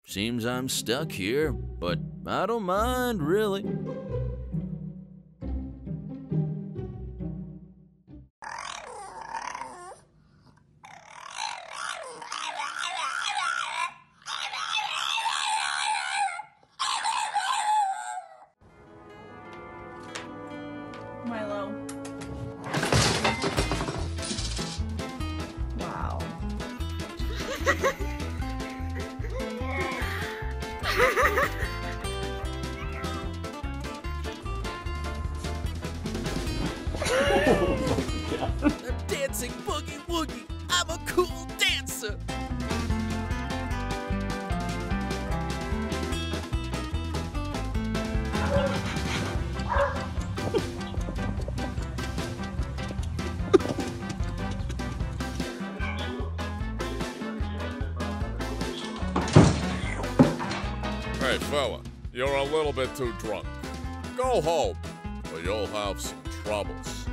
Seems I'm stuck here, but I don't mind, really. Milo. Wow. I'm dancing boogie woogie. I'm a cool dancer. Hey, fella, you're a little bit too drunk. Go home, or you'll have some troubles.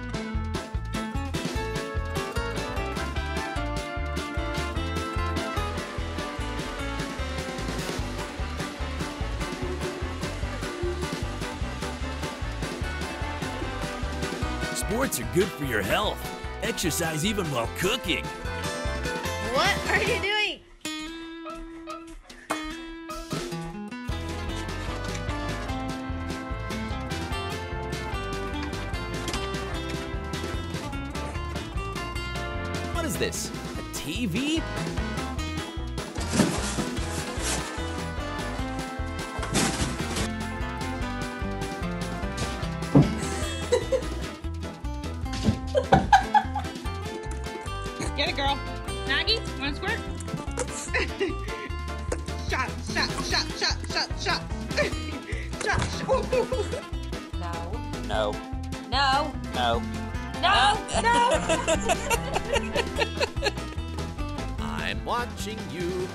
Sports are good for your health. Exercise even while cooking. What are you doing? What is this? A TV? Get it, girl. Maggie, wanna squirt? Shot, shot, shot, shot, shot, shot. Shot, shot. No. No. No. No. No. I'm watching you.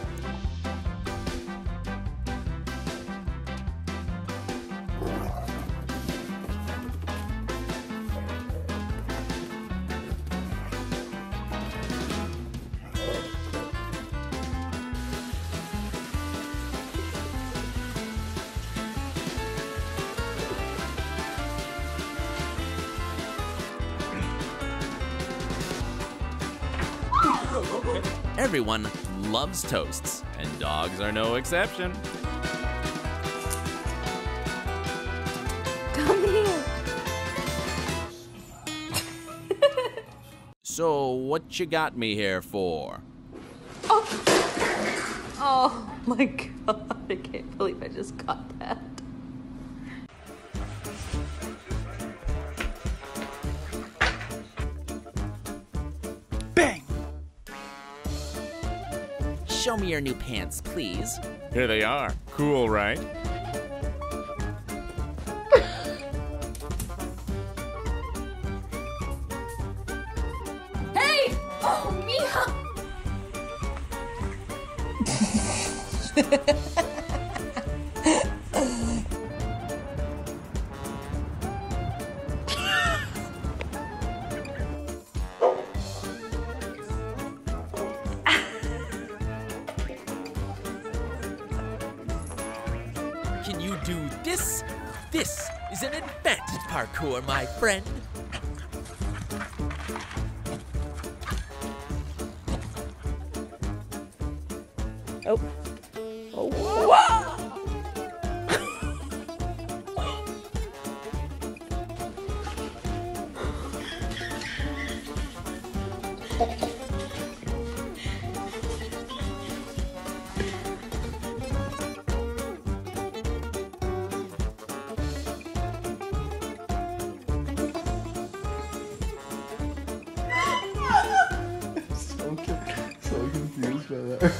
Everyone loves toasts, and dogs are no exception. Come here. So, what you got me here for? Oh my god, I can't believe I just got that. Bang! Show me your new pants, please. Here they are. Cool, right? Hey! Oh, Mia! Can you do this? This is an advanced parkour, my friend. Oh. Oh, wow! So confused by that.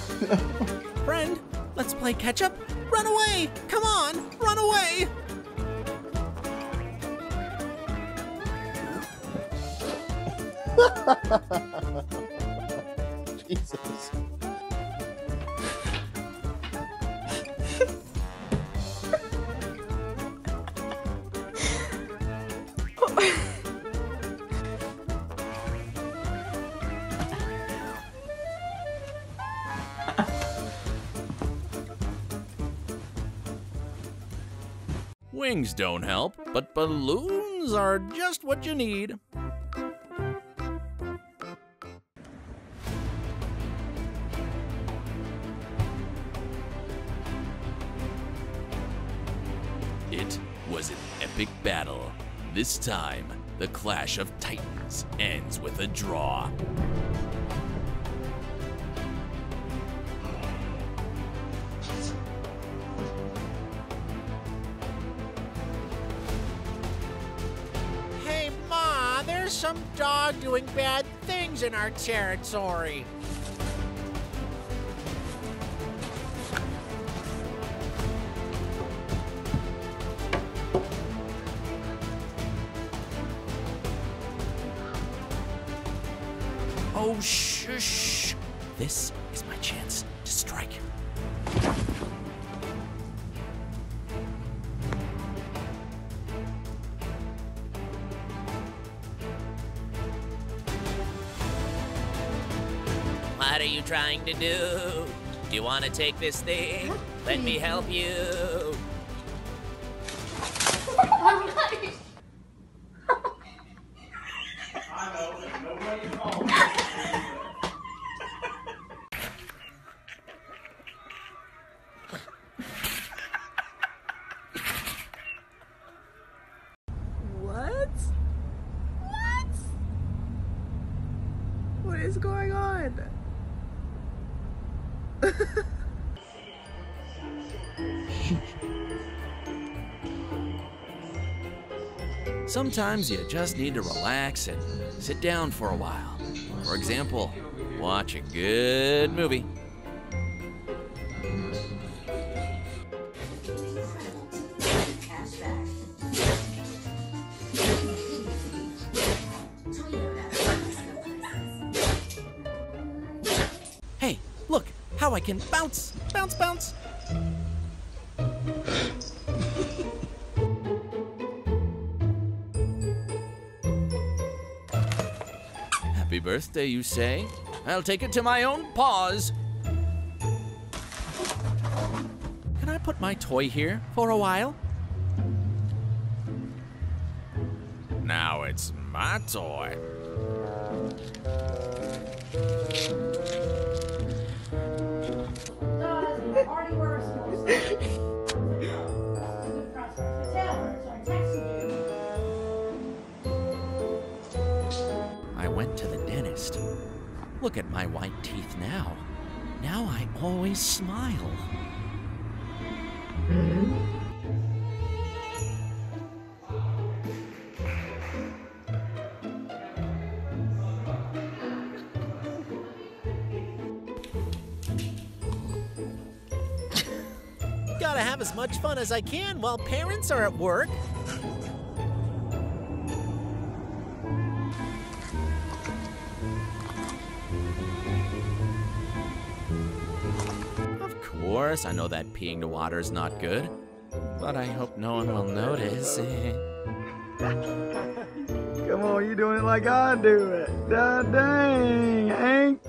Friend, let's play catch up. Run away! Come on, run away! Jesus. Wings don't help, but balloons are just what you need. It was an epic battle. This time, the clash of titans ends with a draw. Hey, Ma, there's some dog doing bad things in our territory. Oh, shush! This is my chance to strike. What are you trying to do? Do you want to take this thing? Let me help you. What? What is going on? Sometimes you just need to relax and sit down for a while. For example, watch a good movie. Hey, look how I can bounce, bounce, bounce. Happy birthday, you say? I'll take it to my own paws. Can I put my toy here for a while? Now it's my toy. I went to the dentist. Look at my white teeth now. Now I always smile. Gotta have as much fun as I can while parents are at work. Of course, I know that peeing the water is not good, but I hope no one will notice. Come on, you doing it like I do it. God dang, Hank.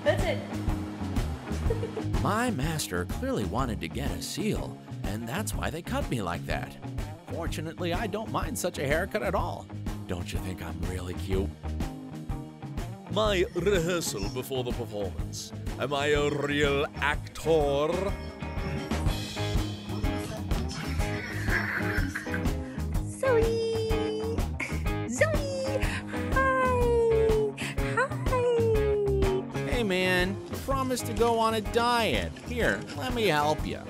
That's it. My master clearly wanted to get a seal, and that's why they cut me like that. Fortunately, I don't mind such a haircut at all. Don't you think I'm really cute? My rehearsal before the performance. Am I a real actor? Zoe! Zoe! Hi! Hi! Hey man, you promised to go on a diet. Here, let me help you.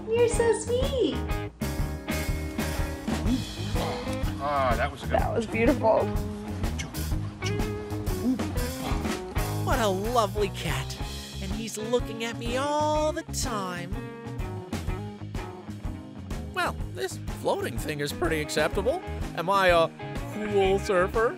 You're so sweet. Ah, that was a good That was beautiful. What a lovely cat. And he's looking at me all the time. Well, this floating thing is pretty acceptable. Am I a cool surfer?